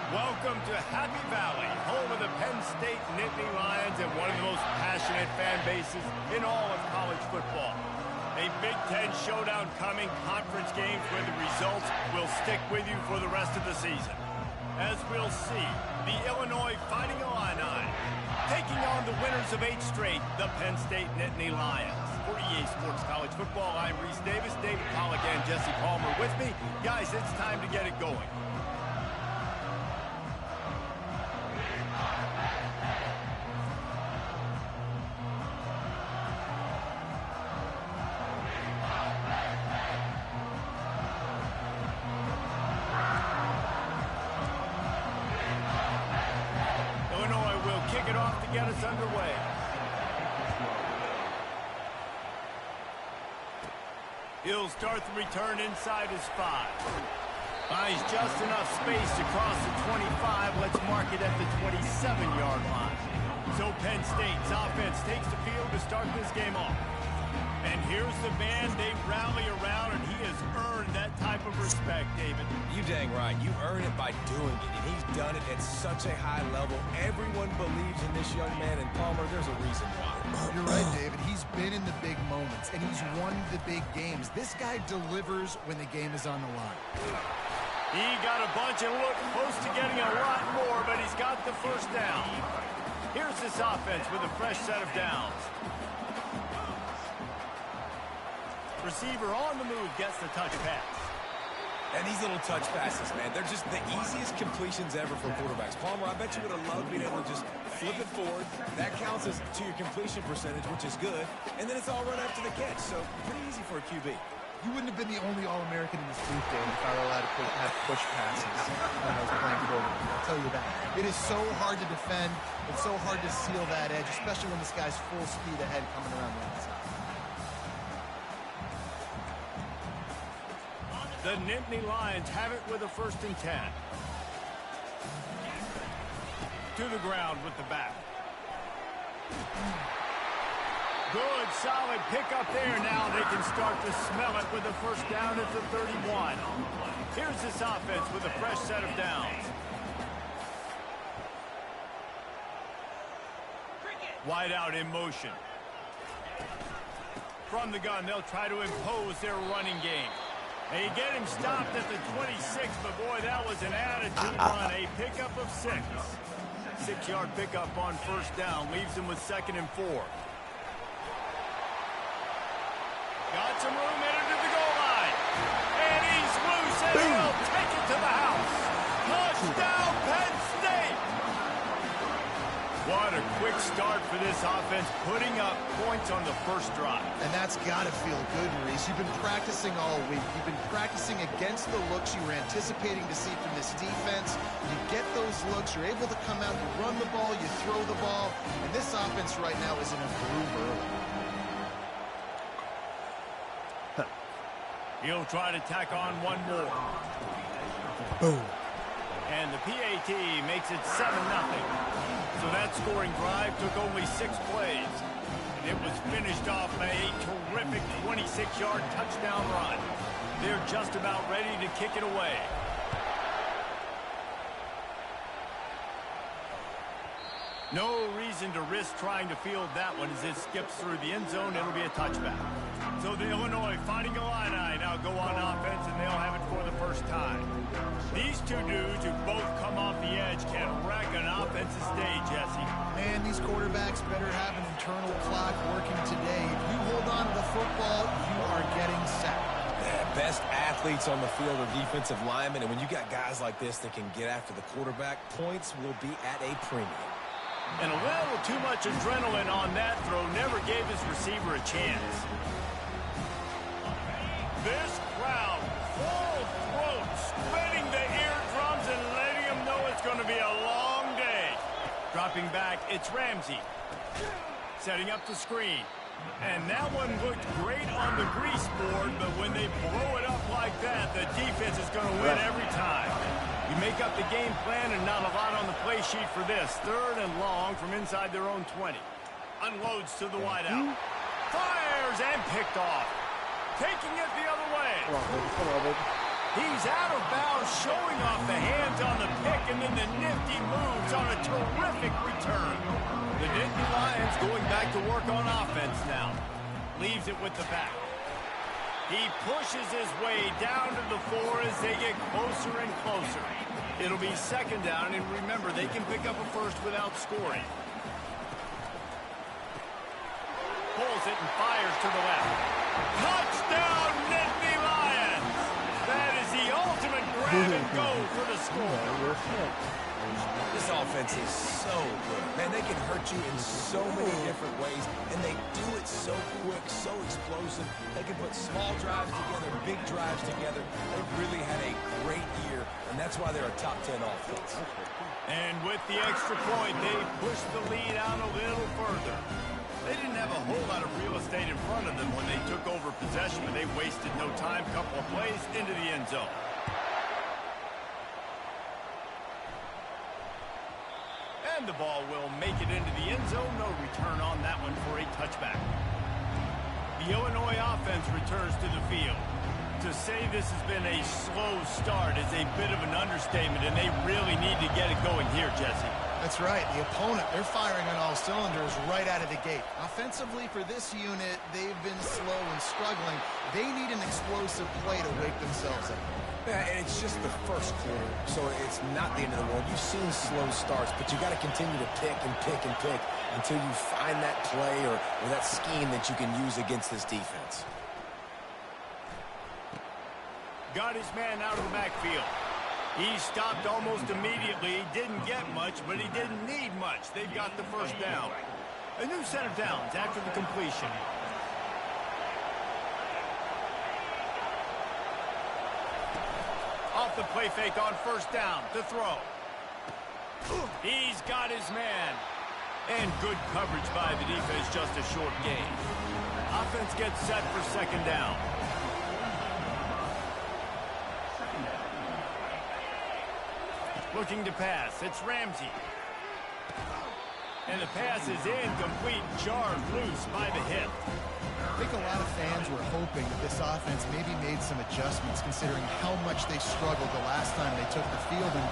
Welcome to Happy Valley, home of the Penn State Nittany Lions and one of the most passionate fan bases in all of college football. A Big Ten showdown coming, conference games where the results will stick with you for the rest of the season. As we'll see, the Illinois Fighting Illini taking on the winners of 8 straight, the Penn State Nittany Lions. For EA Sports College Football, I'm Reese Davis, David Pollack, and Jesse Palmer with me. Guys, it's time to get it going. Get us underway. He'll start the return inside his 5. Finds just enough space to cross the 25. Let's mark it at the 27-yard line. So Penn State's offense takes the field to start this game off. And here's the man they rally around, and he has earned that type of respect, David. You dang right. You earn it by doing it, and he's done it at such a high level. Everyone believes in this young man, and Palmer, there's a reason why. You're right, David. He's been in the big moments, and he's won the big games. This guy delivers when the game is on the line. He got a bunch and looked close to getting a lot more, but he's got the first down. Here's this offense with a fresh set of downs. Receiver on the move gets the touch pass. And these little touch passes, man, they're just the easiest completions ever for quarterbacks. Palmer, I bet you would have loved being able to just flip it forward. That counts as to your completion percentage, which is good. And then it's all run after the catch, so pretty easy for a QB. You wouldn't have been the only All-American in this booth, Dave, if I were allowed to have push passes when I was playing quarterback. I'll tell you that. It is so hard to defend. It's so hard to seal that edge, especially when this guy's full speed ahead coming around the outside. The Nittany Lions have it with a 1st and 10. To the ground with the back. Good, solid pickup there. Now they can start to smell it with a 1st down at the 31. Here's this offense with a fresh set of downs. Wide out in motion. From the gun, they'll try to impose their running game. They get him stopped at the 26, but boy, that was an attitude run. A pickup of 6. 6-yard pickup on 1st down. Leaves him with 2nd and 4. Got some room headed to the goal line. And he's loose, and he'll take it to the house. Touchdown, Penn State! What a quick start for this offense, putting up points on the 1st drive. And that's got to feel good, Maurice. You've been practicing all week. You've been practicing against the looks you were anticipating to see from this defense. You get those looks, you're able to come out, you run the ball, you throw the ball, and this offense right now is in a groove early. He'll try to tack on one more. Boom. And the PAT makes it 7-0. So that scoring drive took only 6 plays. And it was finished off by a terrific 26-yard touchdown run. They're just about ready to kick it away. No reason to risk trying to field that one as it skips through the end zone. It'll be a touchback. So the Illinois Fighting Illini now go on offense, and they'll have it for the 1st time. These two dudes who both come off the edge can wreck an offensive stage, Jesse. Man, these quarterbacks better have an internal clock working today. If you hold on to the football, you are getting sacked. Yeah, best athletes on the field are defensive linemen, and when you got guys like this that can get after the quarterback, points will be at a premium. And a little too much adrenaline on that throw never gave his receiver a chance. This crowd, full throat, spinning the eardrums and letting them know it's going to be a long day. Dropping back, it's Ramsey. Setting up the screen. And that one looked great on the grease board, but when they blow it up like that, the defense is going to win every time. You make up the game plan and not a lot on the play sheet for this. 3rd and long from inside their own 20. Unloads to the wideout. Fires and picked off. Taking it the other way. He's out of bounds, showing off the hands on the pick, and then the nifty moves on a terrific return. The Nittany Lions going back to work on offense now. Leaves it with the back. He pushes his way down to the 4 as they get closer and closer. It'll be second down, and remember, they can pick up a first without scoring. Pulls it and fires to the left. Touchdown, Nittany Lions! That is the ultimate grab and go for the score. This offense is so good. Man, they can hurt you in so many different ways, and they do it so quick, so explosive. They can put small drives together, big drives together. They've really had a great year, and that's why they're a top 10 offense. And with the extra point, they pushed the lead out a little further. They didn't have a whole lot of real estate in front of them when they took over possession, but they wasted no time. Couple of plays into the end zone. And the ball will make it into the end zone. No return on that one for a touchback. The Illinois offense returns to the field. To say this has been a slow start is a bit of an understatement, and they really need to get it going here, Jesse. That's right. The opponent, they're firing on all cylinders right out of the gate. Offensively, for this unit, they've been slow and struggling. They need an explosive play to wake themselves up. Yeah, and it's just the first quarter, so it's not the end of the world. You've seen slow starts, but you got to continue to pick and pick and pick until you find that play or that scheme that you can use against this defense. Got his man out of the backfield. He stopped almost immediately. He didn't get much, but he didn't need much. They've got the first down. A new set of downs after the completion. Off the play fake on first down. The throw. He's got his man. And good coverage by the defense, just a short gain. Offense gets set for second down. Looking to pass. It's Ramsey. And the pass is incomplete, jarred loose by the hip. I think a lot of fans were hoping that this offense maybe made some adjustments considering how much they struggled the last time they took the field. And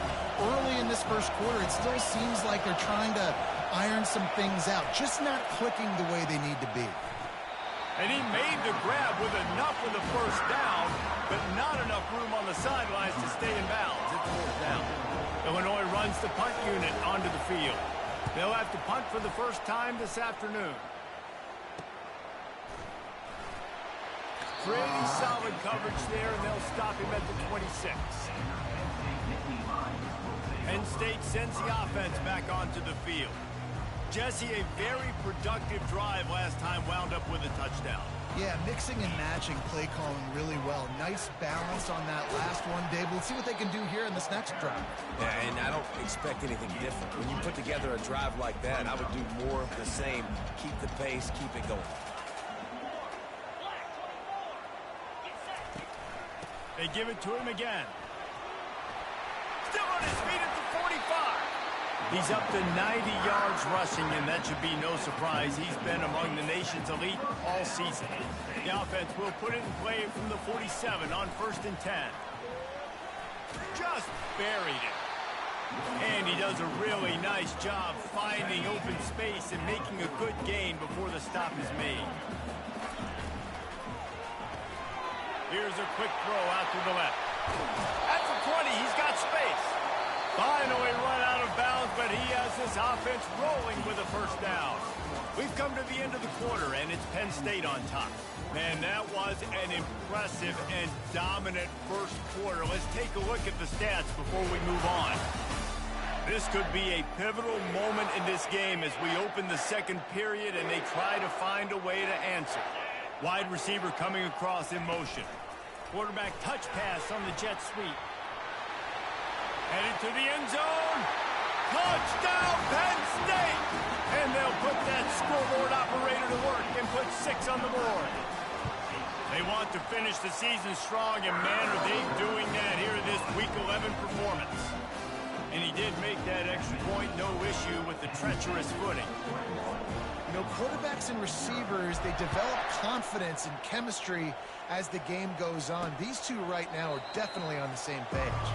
early in this first quarter, it still seems like they're trying to iron some things out, just not clicking the way they need to be. And he made the grab with enough for the first down, but not enough room on the sidelines to stay in bounds. It's fourth down. Illinois runs the punt unit onto the field. They'll have to punt for the first time this afternoon. Pretty solid coverage there, and they'll stop him at the 26. Penn State sends the offense back onto the field. Jesse, a very productive drive last time, wound up with a touchdown. Yeah, mixing and matching play calling really well. Nice balance on that last one, Dave. We'll see what they can do here in this next drive. Yeah, and I don't expect anything different. When you put together a drive like that, I would do more of the same. Keep the pace, keep it going. They give it to him again. Still on his feet at the 45. He's up to 90 yards rushing, and that should be no surprise. He's been among the nation's elite all season. The offense will put it in play from the 47 on 1st and 10. Just buried it. And he does a really nice job finding open space and making a good gain before the stop is made. Here's a quick throw out to the left. At the 20, he's got space. Finally run out of bounds, but he has this offense rolling with a first down. We've come to the end of the quarter, and it's Penn State on top. Man, that was an impressive and dominant first quarter. Let's take a look at the stats before we move on. This could be a pivotal moment in this game as we open the second period and they try to find a way to answer. Wide receiver coming across in motion. Quarterback touch pass on the jet sweep. Headed to the end zone. Touchdown, Penn State! And they'll put that scoreboard operator to work and put 6 on the board. They want to finish the season strong, and man, are they doing that here in this Week 11 performance. And he did make that extra point, no issue with the treacherous footing. You know, quarterbacks and receivers, they develop confidence and chemistry as the game goes on. These two right now are definitely on the same page.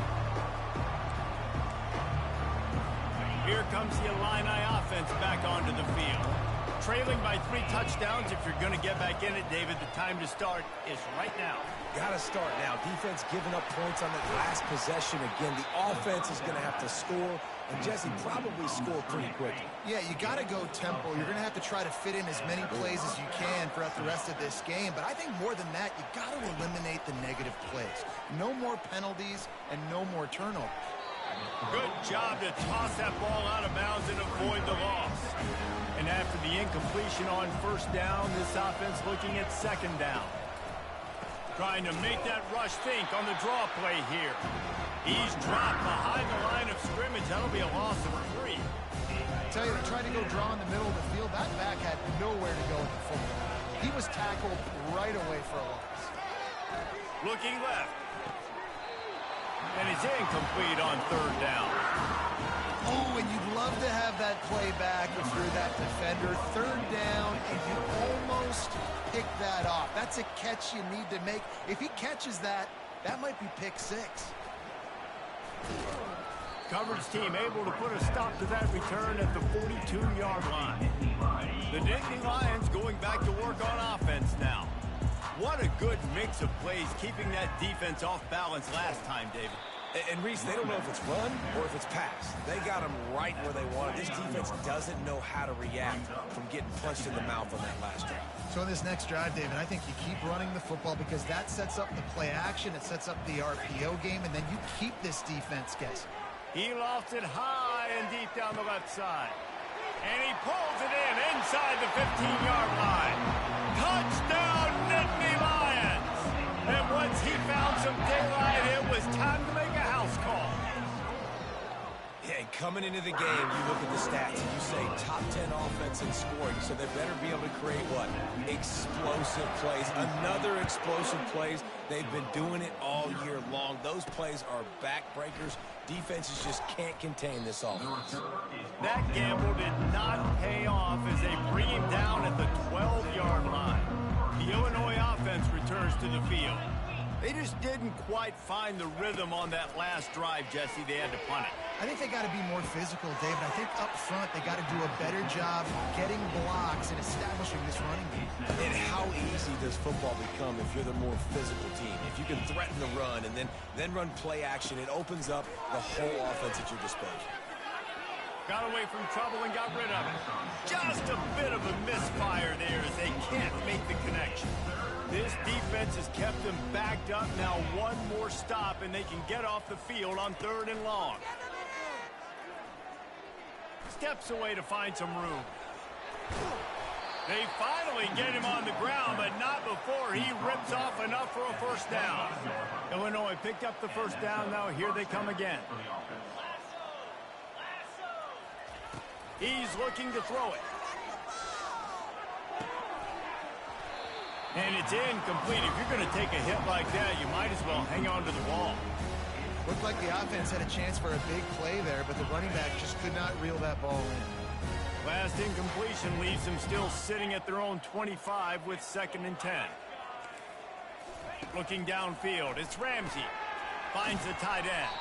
Here comes the Illini offense back onto the field. Trailing by 3 touchdowns. If you're going to get back in it, David, the time to start is right now. Got to start now. Defense giving up points on that last possession. Again, the offense is going to have to score, and Jesse probably score pretty quickly. Yeah, you got to go tempo. You're going to have to try to fit in as many plays as you can throughout the rest of this game. But I think more than that, you got to eliminate the negative plays. No more penalties and no more turnovers. Good job to toss that ball out of bounds and avoid the loss. And after the incompletion on first down, this offense looking at second down. Trying to make that rush think on the draw play here. He's dropped behind the line of scrimmage. That'll be a loss of 3. I tell you, they tried to go draw in the middle of the field. That back had nowhere to go with the football. He was tackled right away for a loss. Looking left. And it's incomplete on third down. Oh, and you'd love to have that play back if you're that defender. Third down, and you almost pick that off. That's a catch you need to make. If he catches that, that might be pick 6. Coverage team able to put a stop to that return at the 42-yard line. The Nittany Lions going back to work on offense now. What a good mix of plays, keeping that defense off balance last time, David. And Reese, they don't know if it's run or if it's pass. They got them right where they want it. This defense doesn't know how to react from getting punched in the mouth on that last drive. So in this next drive, David, I think you keep running the football because that sets up the play action, it sets up the RPO game, and then you keep this defense guessing. He lofts it high and deep down the left side. And he pulls it in inside the 15-yard line. Touchdown, Nittany Lions! And once he found some daylight, it was time to make a house call. Yeah, coming into the game, you look at the stats and you say top 10 offense in scoring, so they better be able to create what? Explosive plays. Another explosive plays. They've been doing it all year long. Those plays are backbreakers. Defenses just can't contain this offense. That gamble did not pay off as they bring him down at the 12-yard line. The Illinois offense returns to the field. They just didn't quite find the rhythm on that last drive, Jesse. They had to punt it. I think they got to be more physical, David. I think up front they got to do a better job getting blocks and establishing this running game. And how easy does football become if you're the more physical team? If you can threaten the run and then run play action, it opens up the whole offense at your disposal. Got away from trouble and got rid of it. Just a bit of a misfire there as they can't make the connection. This defense has kept them backed up. Now one more stop and they can get off the field on 3rd and long. Steps away to find some room. They finally get him on the ground, but not before he rips off enough for a first down. Illinois picked up the first down. Now here they come again. He's looking to throw it. And it's incomplete. If you're going to take a hit like that, you might as well hang on to the ball. Looked like the offense had a chance for a big play there, but the running back just could not reel that ball in. Last incompletion leaves them still sitting at their own 25 with 2nd and 10. Looking downfield, it's Ramsey. Finds the tight end.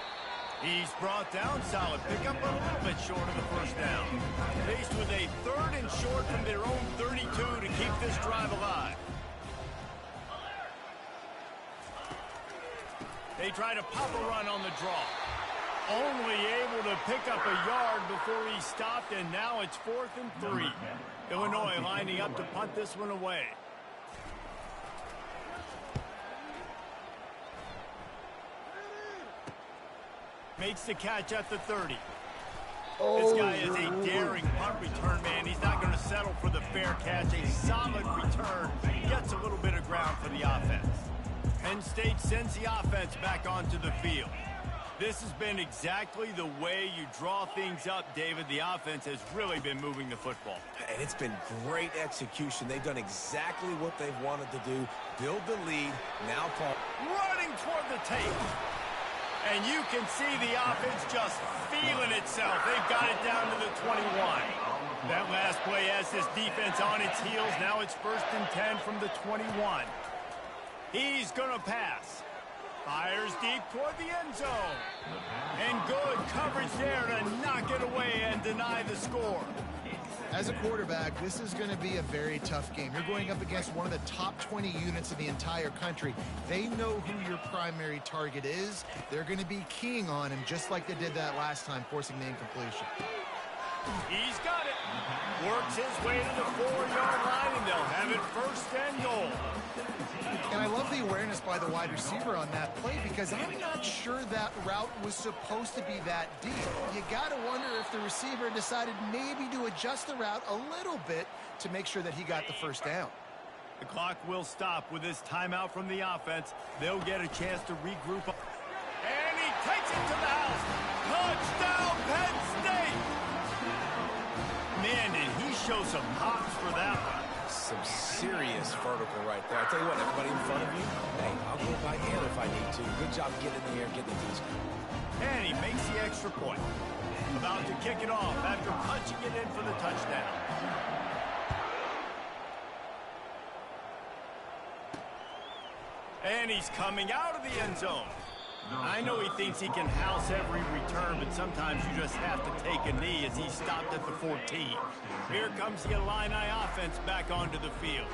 He's brought down. Solid pickup, but a little bit short of the first down. Faced with a 3rd and short from their own 32 to keep this drive alive. They try to pop a run on the draw. Only able to pick up a yard before he stopped, and now it's 4th and 3. Illinois lining up to punt this one away. Makes the catch at the 30. This guy is a daring punt return man. He's not going to settle for the fair catch. A solid return. Gets a little bit of ground for the offense. Penn State sends the offense back onto the field. This has been exactly the way you draw things up, David. The offense has really been moving the football. And it's been great execution. They've done exactly what they've wanted to do. Build the lead. Now Paul running toward the tape. And you can see the offense just feeling itself. They've got it down to the 21. That last play has this defense on its heels. Now it's 1st and 10 from the 21. He's going to pass. Fires deep toward the end zone. And good coverage there to knock it away and deny the score. As a quarterback, this is going to be a very tough game. You're going up against one of the top 20 units in the entire country. They know who your primary target is. They're going to be keying on him just like they did that last time, forcing the incompletion. He's got it. Works his way to the 4-yard line, and they'll have it 1st and goal. And I love the awareness by the wide receiver on that play because I'm not sure that route was supposed to be that deep. You got to wonder if the receiver decided maybe to adjust the route a little bit to make sure that he got the 1st down. The clock will stop with this timeout from the offense. They'll get a chance to regroup. And he takes it to the house. Touchdown, Penn State! Man, did he show some hops for that one. Some serious vertical right there. I tell you what, everybody in front of you, hey, I'll go by hand if I need to. Good job getting in the air, getting the piece. And he makes the extra point. About to kick it off after punching it in for the touchdown. And he's coming out of the end zone. I know he thinks he can house every return, but sometimes you just have to take a knee as he stopped at the 14. Here comes the Illini offense back onto the field.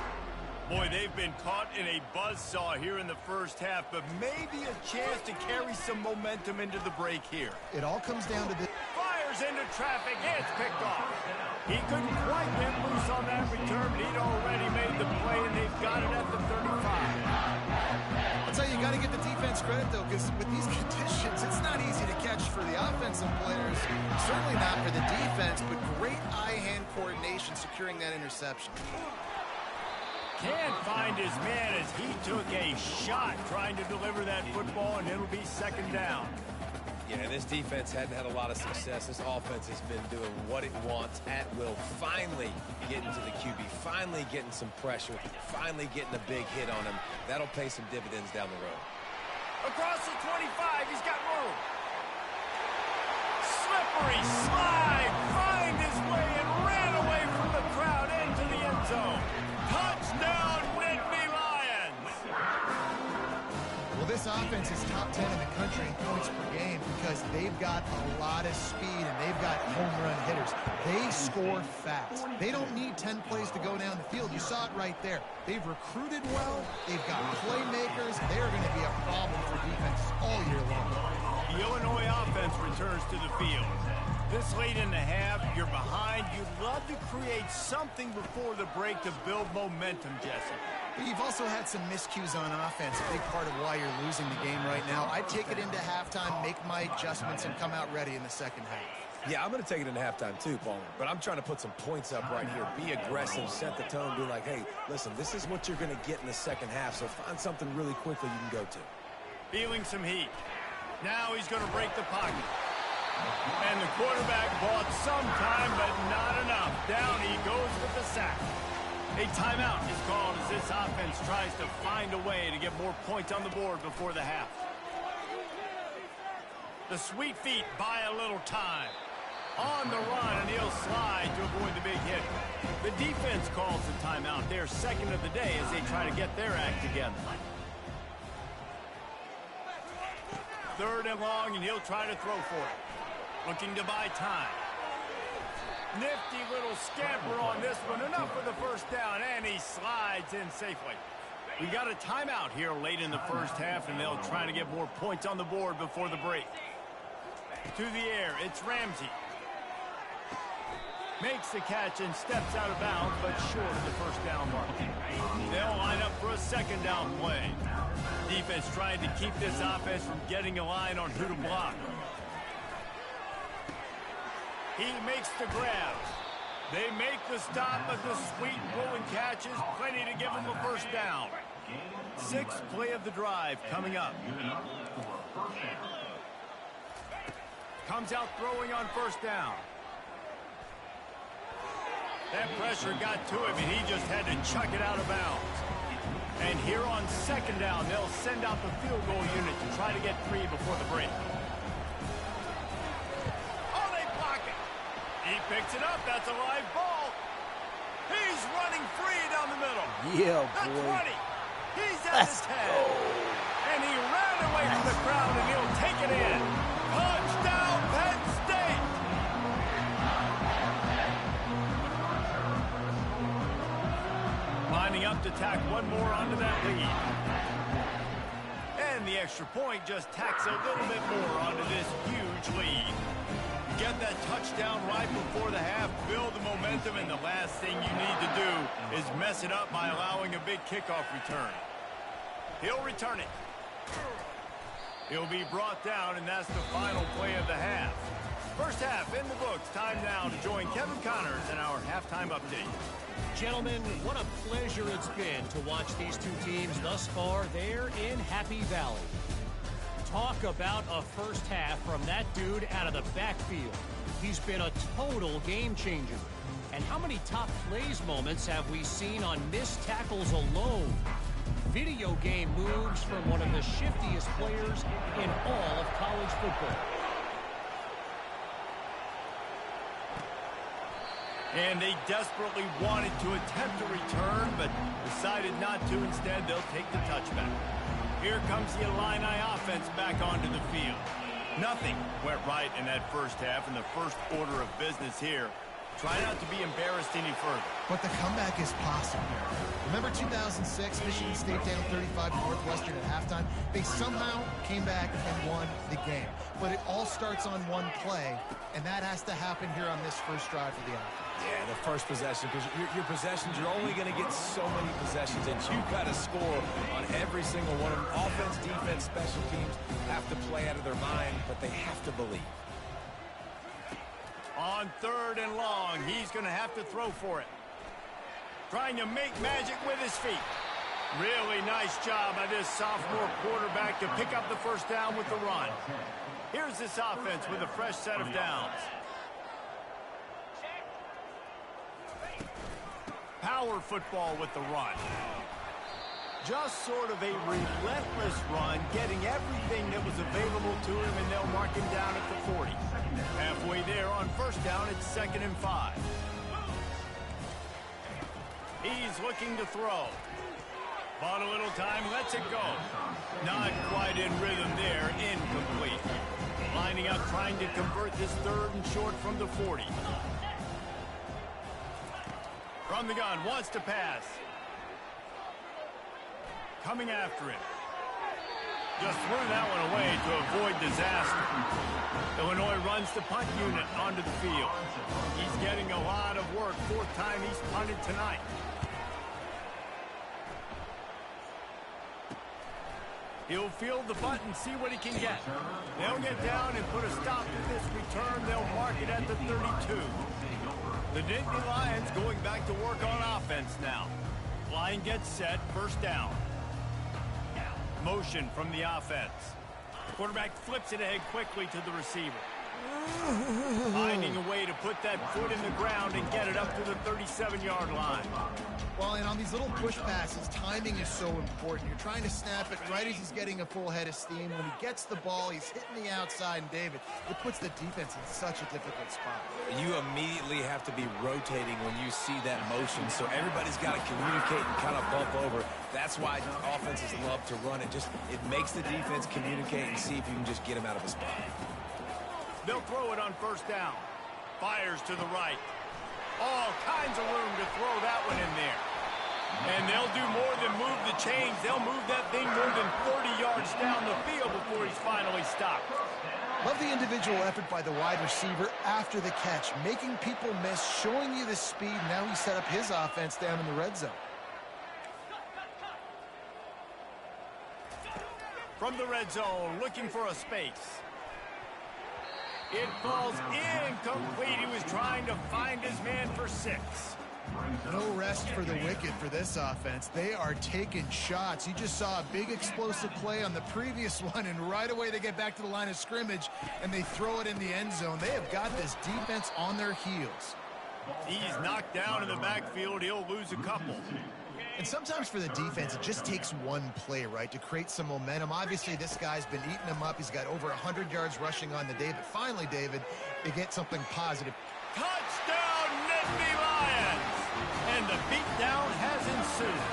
Boy, they've been caught in a buzzsaw here in the 1st half, but maybe a chance to carry some momentum into the break here. It all comes down to this. Fires into traffic. It's picked off. He couldn't quite get loose on that return, but he'd already made the play, and they've got it at the 35. I'll tell you, you got to give the defense credit, though, because with these conditions, it's not easy to catch for the offensive players. Certainly not for the defense, but great eye-hand coordination securing that interception. Can't find his man as he took a shot trying to deliver that football, and it'll be 2nd down. Yeah, this defense hadn't had a lot of success. This offense has been doing what it wants at will. Finally getting to the QB, finally getting some pressure, finally getting a big hit on him. That'll pay some dividends down the road. Across the 25, he's got room. Slippery slide, find his way and ran away from the crowd into the end zone. Touchdown, Nittany Lions! Well, this offense is top 10 in the country in points per game because they've got a lot of speed and they've got home run hitters. They score fast. They don't need 10 plays to go down the field. You saw it right there. They've recruited well. They've got playmakers. They're going to be a problem for defenses all year long. The Illinois offense returns to the field. This late in the half, you're behind. You'd love to create something before the break to build momentum, Jesse. But you've also had some miscues on offense, a big part of why you're losing the game right now. I'd take it into halftime, make my adjustments, and come out ready in the 2nd half. Yeah, I'm going to take it into halftime too, Palmer. But I'm trying to put some points up right here. Be aggressive, set the tone, be like, hey, listen, this is what you're going to get in the 2nd half, so find something really quickly you can go to. Feeling some heat. Now he's going to break the pocket. And the quarterback bought some time, but not enough. Down he goes with the sack. A timeout is called as this offense tries to find a way to get more points on the board before the half. The Sweet Feet buy a little time. On the run, and he'll slide to avoid the big hit. The defense calls the timeout. They're 2nd of the day as they try to get their act together. 3rd and long, and he'll try to throw for it. Looking to buy time. Nifty little scamper on this one. Enough for the 1st down, and he slides in safely. We got a timeout here late in the 1st half, and they'll try to get more points on the board before the break. To the air, it's Ramsey. Makes the catch and steps out of bounds, but short of the 1st down mark. They'll line up for a 2nd down play. Defense trying to keep this offense from getting a line on who to block. He makes the grab. They make the stop, but the sweet rolling catch is plenty to give them a 1st down. 6th play of the drive coming up. Comes out throwing on 1st down. That pressure got to him, and he just had to chuck it out of bounds. And here on 2nd down, they'll send out the field goal unit to try to get 3 before the break. Oh, they block it. He picks it up. That's a live ball. He's running free down the middle. Yeah, The boy. 20. He's at the 10. And he ran away from the crowd, and he'll take it in. Touchdown, Penn State. Lining up to tack one more onto that lead. And the extra point just tacks a little bit more onto this huge lead. Get that touchdown right before the half, build the momentum, and the last thing you need to do is mess it up by allowing a big kickoff return. He'll return it. He'll be brought down, and that's the final play of the half. First half in the books. Time now to join Kevin Connors in our halftime update. Gentlemen, what a pleasure it's been to watch these two teams thus far there in Happy Valley. Talk about a first half from that dude out of the backfield. He's been a total game changer. And how many top plays moments have we seen on missed tackles alone? Video game moves from one of the shiftiest players in all of college football. And they desperately wanted to attempt a return, but decided not to. Instead, they'll take the touchback. Here comes the Illini offense back onto the field. Nothing went right in that first half, and the first order of business here. Try not to be embarrassed any further. But the comeback is possible. Remember 2006, Michigan State down 35 to Northwestern at halftime? They somehow came back and won the game. But it all starts on one play, and that has to happen here on this first drive for the offense. Yeah, the first possession, because your possessions, you're only going to get so many possessions, and you've got to score on every single one of them. Offense, defense, special teams have to play out of their mind, but they have to believe. On 3rd and long, he's going to have to throw for it. Trying to make magic with his feet. Really nice job by this sophomore quarterback to pick up the first down with the run. Here's this offense with a fresh set of downs. Power football with the run. Just sort of a relentless run, getting everything that was available to him, and they'll mark him down at the 40. Halfway there on first down, it's 2nd and 5. He's looking to throw. Bought a little time, lets it go. Not quite in rhythm there, incomplete. Lining up, trying to convert this 3rd and short from the 40. From the gun, wants to pass. Coming after him. Just threw that one away to avoid disaster. Illinois runs the punt unit onto the field. He's getting a lot of work. 4th time he's punted tonight. He'll field the punt and see what he can get. They'll get down and put a stop to this return. They'll mark it at the 32. The Nittany Lions going back to work on offense now. Line gets set, first down. Motion from the offense. Quarterback flips it ahead quickly to the receiver. Finding a way to put that foot in the ground and get it up to the 37-yard line. Well, and on these little push passes, timing is so important. You're trying to snap it right as he's getting a full head of steam. When he gets the ball, he's hitting the outside, and David, it puts the defense in such a difficult spot. You immediately have to be rotating when you see that motion, so everybody's got to communicate and kind of bump over. That's why offenses love to run it. It makes the defense communicate and see if you can just get him out of a spot. They'll throw it on first down. Fires to the right. All kinds of room to throw that one in there. And they'll do more than move the chains. They'll move that thing more than 30 yards down the field before he's finally stopped. Love the individual effort by the wide receiver after the catch, making people miss, showing you the speed. Now he set up his offense down in the red zone. From the red zone, looking for a space. It falls incomplete. He was trying to find his man for 6. No rest for the wicked for this offense. They are taking shots. You just saw a big explosive play on the previous one, and right away they get back to the line of scrimmage, and they throw it in the end zone. They have got this defense on their heels. He's knocked down in the backfield. He'll lose a couple. And sometimes for the defense, it just takes one play, right, to create some momentum. Obviously, this guy's been eating them up. He's got over 100 yards rushing on the day. But finally, David, they get something positive. Touchdown, Nittany Lions! And And the beatdown has ensued.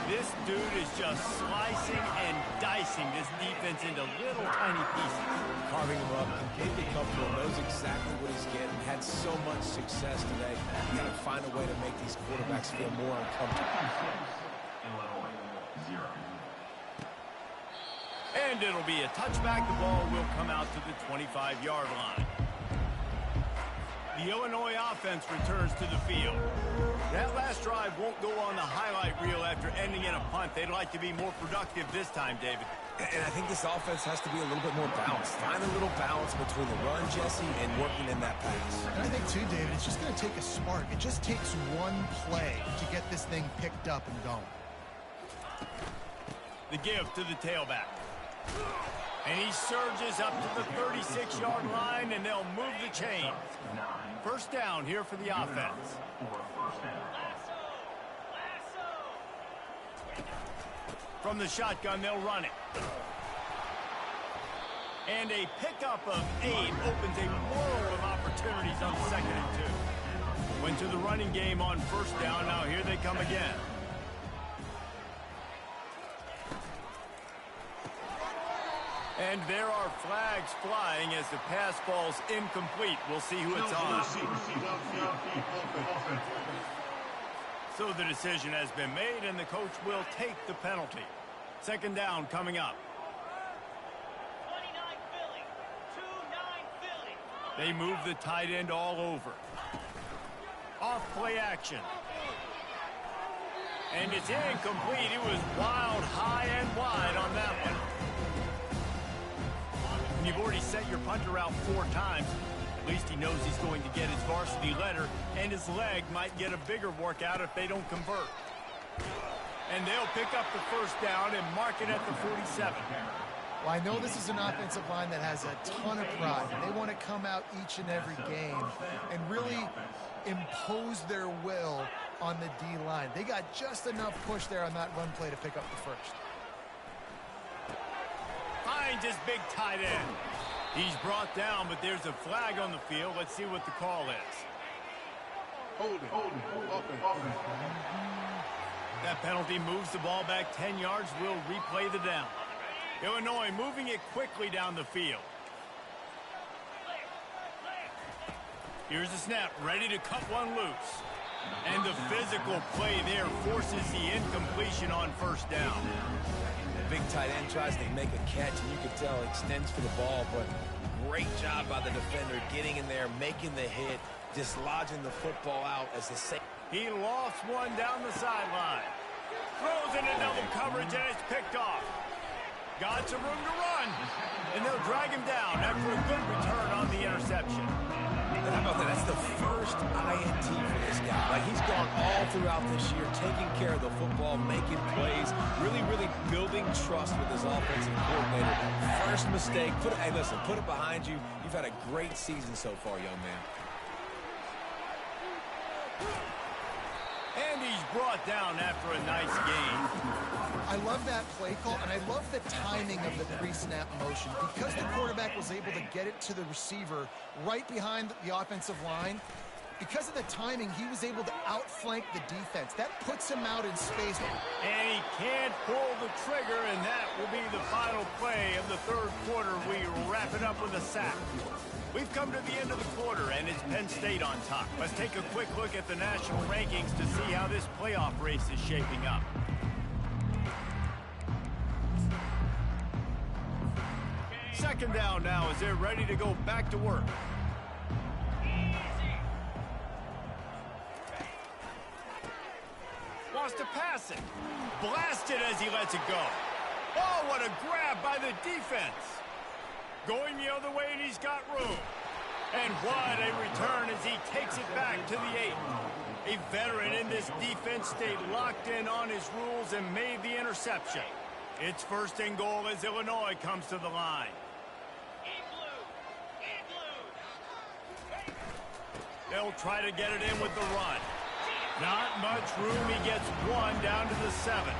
This dude is just slicing and dicing this defense into little tiny pieces. Carving him up, completely comfortable, knows exactly what he's getting, had so much success today. You got to find a way to make these quarterbacks feel more uncomfortable. And it'll be a touchback. The ball will come out to the 25-yard line. The Illinois offense returns to the field. That last drive won't go on the highlight reel after ending in a punt. They'd like to be more productive this time, David. And I think this offense has to be a little bit more balanced. Find a little balance between the run, Jesse, and working in that pass. And I think, too, David, it's just going to take a spark. It just takes one play to get this thing picked up and going. The give to the tailback. And he surges up to the 36-yard line, and they'll move the chains. First down here for the offense. From the shotgun, they'll run it. And a pickup of 8 opens a world of opportunities on 2nd and 2. Went to the running game on first down. Now here they come again. And there are flags flying as the pass falls incomplete. We'll see who it's on. So the decision has been made, and the coach will take the penalty. Second down coming up. 29 Philly. 2-9 Philly. They move the tight end all over. Off play action. And it's incomplete. It was wild, high and wide on that one. You've already sent your punter out 4 times. At least he knows he's going to get his varsity letter, and his leg might get a bigger workout if they don't convert. And they'll pick up the first down and mark it at the 47. Well, I know this is an offensive line that has a ton of pride. They want to come out each and every game and really impose their will on the D-line. They got just enough push there on that run play to pick up the first. Finds his big tight end. He's brought down, but there's a flag on the field. Let's see what the call is. Hold it. That penalty moves the ball back 10 yards. We'll replay the down. Illinois moving it quickly down the field. Here's the snap, ready to cut one loose. And the physical play there forces the incompletion on first down. Big tight end tries to make a catch, and you can tell he extends for the ball, but great job by the defender getting in there, making the hit, dislodging the football out as the safety. He lost one down the sideline. Throws into double coverage, and it's picked off. Got some room to run, and they'll drag him down after a good return on the interception. And how about that? That's the first INT for this guy. Like, he's gone all throughout this year, taking care of the football, making plays, really building trust with his offensive coordinator. First mistake. Hey, listen, put it behind you. You've had a great season so far, young man. And he's brought down after a nice gain. I love that play call, and I love the timing of the pre-snap motion. Because the quarterback was able to get it to the receiver right behind the offensive line, because of the timing, he was able to outflank the defense. That puts him out in space. And he can't pull the trigger, and that will be the final play of the third quarter. We wrap it up with a sack. We've come to the end of the quarter, and it's Penn State on top. Let's take a quick look at the national rankings to see how this playoff race is shaping up. Second down now as they're ready to go back to work. Wants to pass it. Blasted as he lets it go. Oh, what a grab by the defense. Going the other way, and he's got room. And what a return as he takes it back to the 8. A veteran in this defense stayed locked in on his rules and made the interception. It's first and goal as Illinois comes to the line. They'll try to get it in with the run. Not much room. He gets one down to the 7.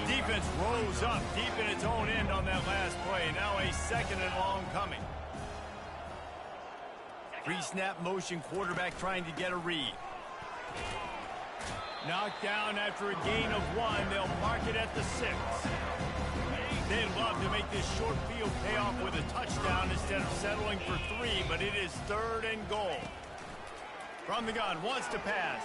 Defense rose up deep in its own end on that last play. Now a second and long coming. Pre-snap motion, quarterback trying to get a read. Knocked down after a gain of 1. They'll mark it at the 6. They'd love to make this short field pay off with a touchdown instead of settling for 3, but it is 3rd and goal. From the gun, wants to pass.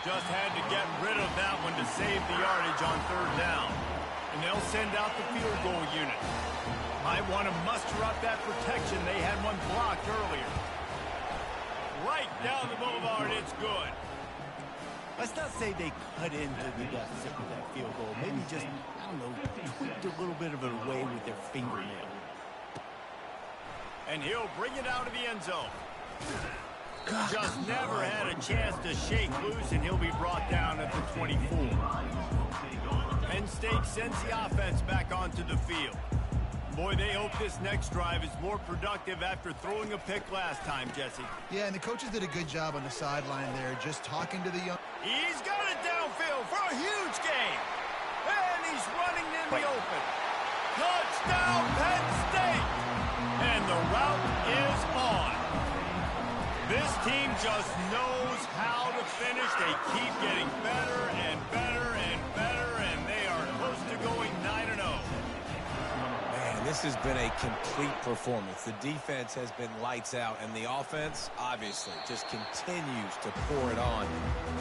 Just had to get rid of that one to save the yardage on 3rd down. And they'll send out the field goal unit. Might want to muster up that protection. They had one blocked earlier. Right down the boulevard, it's good. Let's not say they cut into the deficit with that field goal. Maybe just, I don't know, tweaked a little bit of it away with their fingernail. And he'll bring it out of the end zone. Just never had a chance to shake loose, and he'll be brought down at the 24. Penn State sends the offense back onto the field. Boy, they hope this next drive is more productive after throwing a pick last time, Jesse. Yeah, and the coaches did a good job on the sideline there, just talking to the young... He's got it downfield for a huge gain. And he's running in the open. Touchdown, Penn State! And the route is on. This team just knows how to finish. They keep getting better and better and better, and they are close to going 9-0. Man, this has been a complete performance. The defense has been lights out, and the offense, obviously, just continues to pour it on.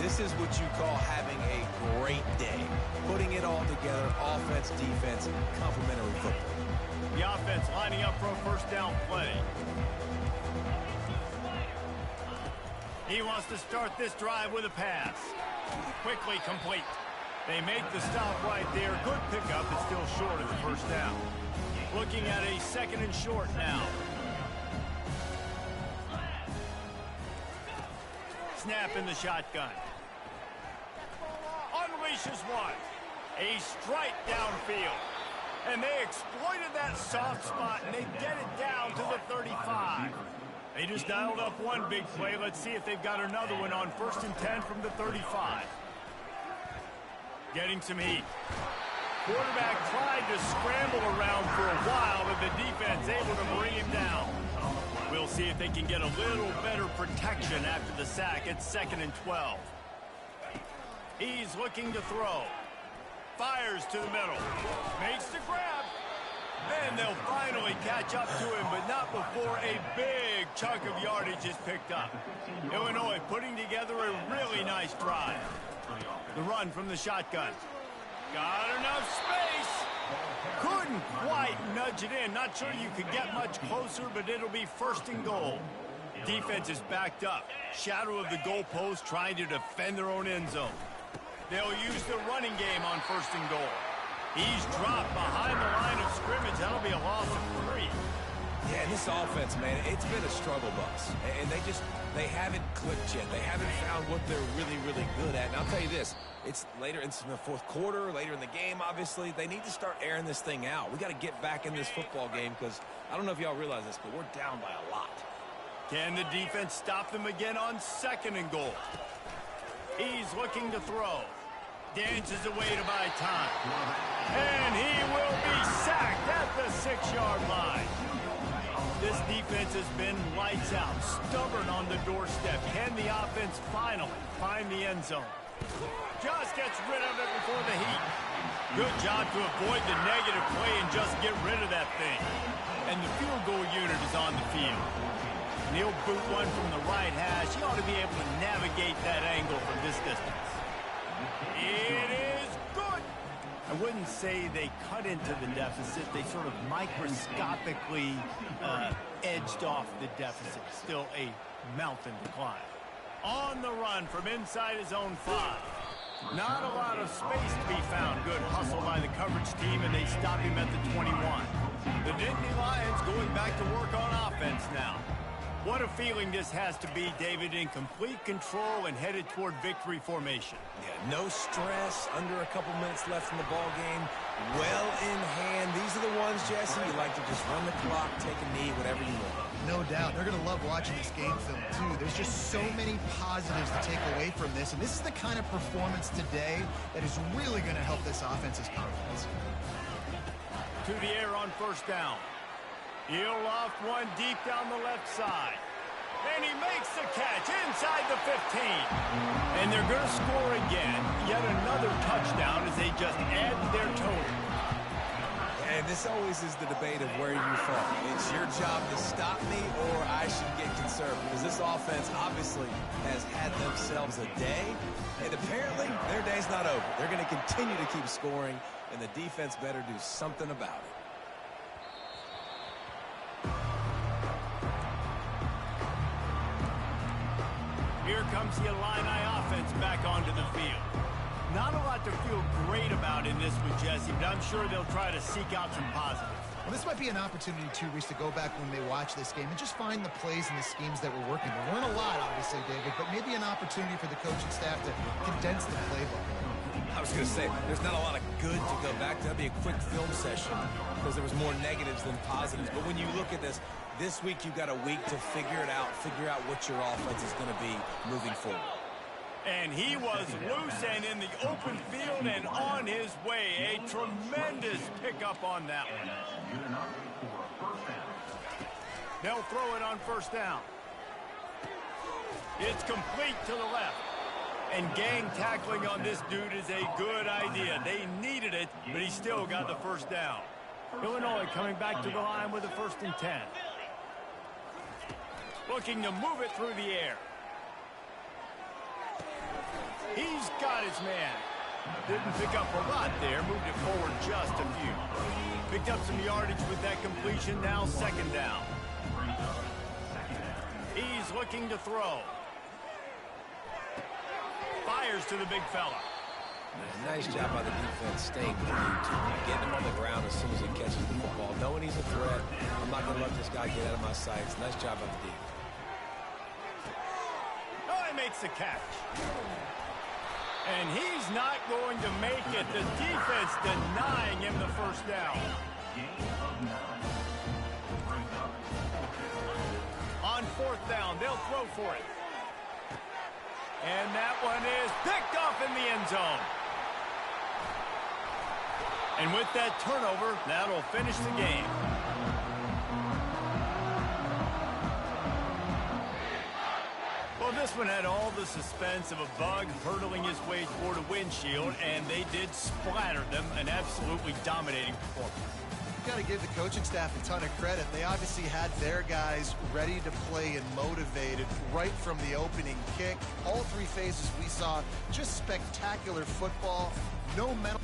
This is what you call having a great day. Putting it all together, offense, defense, complementary football. The offense lining up for a first down play. He wants to start this drive with a pass. Quickly complete. They make the stop right there. Good pickup, but still short of the first down. Looking at a 2nd and short now. Snap in the shotgun. Unleashes one. A strike downfield. And they exploited that soft spot, and they get it down to the 35. They just dialed up one big play. Let's see if they've got another one on 1st and 10 from the 35. Getting some heat. Quarterback tried to scramble around for a while, but the defense able to bring him down. We'll see if they can get a little better protection after the sack. It's 2nd and 12. He's looking to throw. Fires to the middle. Makes the grab. And they'll finally catch up to him, but not before a big chunk of yardage is picked up. Illinois putting together a really nice drive. The run from the shotgun. Got enough space. Couldn't quite nudge it in. Not sure you could get much closer, but it'll be 1st and goal. Defense is backed up. Shadow of the goalpost trying to defend their own end zone. They'll use the running game on 1st and goal. He's dropped behind the line of scrimmage. That'll be a loss of 3. Yeah, this offense, man, it's been a struggle bus. And they haven't clicked yet. They haven't found what they're really, really good at. And I'll tell you this, it's later in the 4th quarter, later in the game, obviously. They need to start airing this thing out. We got to get back in this football game because I don't know if y'all realize this, but we're down by a lot. Can the defense stop them again on 2nd and goal? He's looking to throw. Dances away to buy time. And he will be sacked at the 6-yard line. This defense has been lights out, stubborn on the doorstep. Can the offense finally find the end zone? Just gets rid of it before the heat. Good job to avoid the negative play and just get rid of that thing. And the field goal unit is on the field. And he'll boot one from the right hash. He ought to be able to navigate that angle from this distance. It is good. I wouldn't say they cut into the deficit. They sort of microscopically edged off the deficit. Still a mountain to climb. On the run from inside his own 5. Not a lot of space to be found. Good hustle by the coverage team, and they stop him at the 21. The Nittany Lions going back to work on offense now. What a feeling this has to be, David, in complete control and headed toward victory formation. Yeah, no stress, under a couple minutes left in the ball game, well in hand. These are the ones, Jesse, you like to just run the clock, take a knee, whatever you want. No doubt. They're going to love watching this game film, too. There's just so many positives to take away from this, and this is the kind of performance today that is really going to help this offense's confidence. To the air on 1st down. He'll loft one deep down the left side. And he makes the catch inside the 15. And they're going to score again. Yet another touchdown as they just add to their total. And this always is the debate of where you fall. It's your job to stop me or I should get concerned, because this offense obviously has had themselves a day, and apparently their day's not over. They're going to continue to keep scoring, and the defense better do something about it. Here comes the Illini offense back onto the field. Not a lot to feel great about in this one, Jesse, but I'm sure they'll try to seek out some positives. Well, this might be an opportunity, too, Reese, to go back when they watch this game and just find the plays and the schemes that were working. There weren't a lot, obviously, David, but maybe an opportunity for the coaching staff to condense the playbook. I was going to say, there's not a lot of good to go back to. That'd be a quick film session because there was more negatives than positives. But when you look at this week you've got a week to figure it out, figure out what your offense is going to be moving forward. And he was loose and in the open field and on his way. A tremendous pickup on that one. They'll throw it on first down. It's complete to the left. And gang tackling on this dude is a good idea. They needed it, but he still got the first down. Illinois coming back to the line with a 1st and 10. Looking to move it through the air. He's got his man. Didn't pick up a lot there. Moved it forward just a few. Picked up some yardage with that completion. Now 2nd down. He's looking to throw. Fires to the big fella. Nice job by the defense staying glued, getting him on the ground as soon as he catches the football. Knowing he's a threat, I'm not going to let this guy get out of my sights. Nice job by the defense. Oh, he makes the catch. And he's not going to make it. The defense denying him the first down. On 4th down, they'll throw for it. And that one is picked off in the end zone. And with that turnover, that'll finish the game. Well, this one had all the suspense of a bug hurtling his way toward a windshield, and they did splatter them, an absolutely dominating performance. You've got to give the coaching staff a ton of credit. They obviously had their guys ready to play and motivated right from the opening kick. All 3 phases we saw, just spectacular football, no mental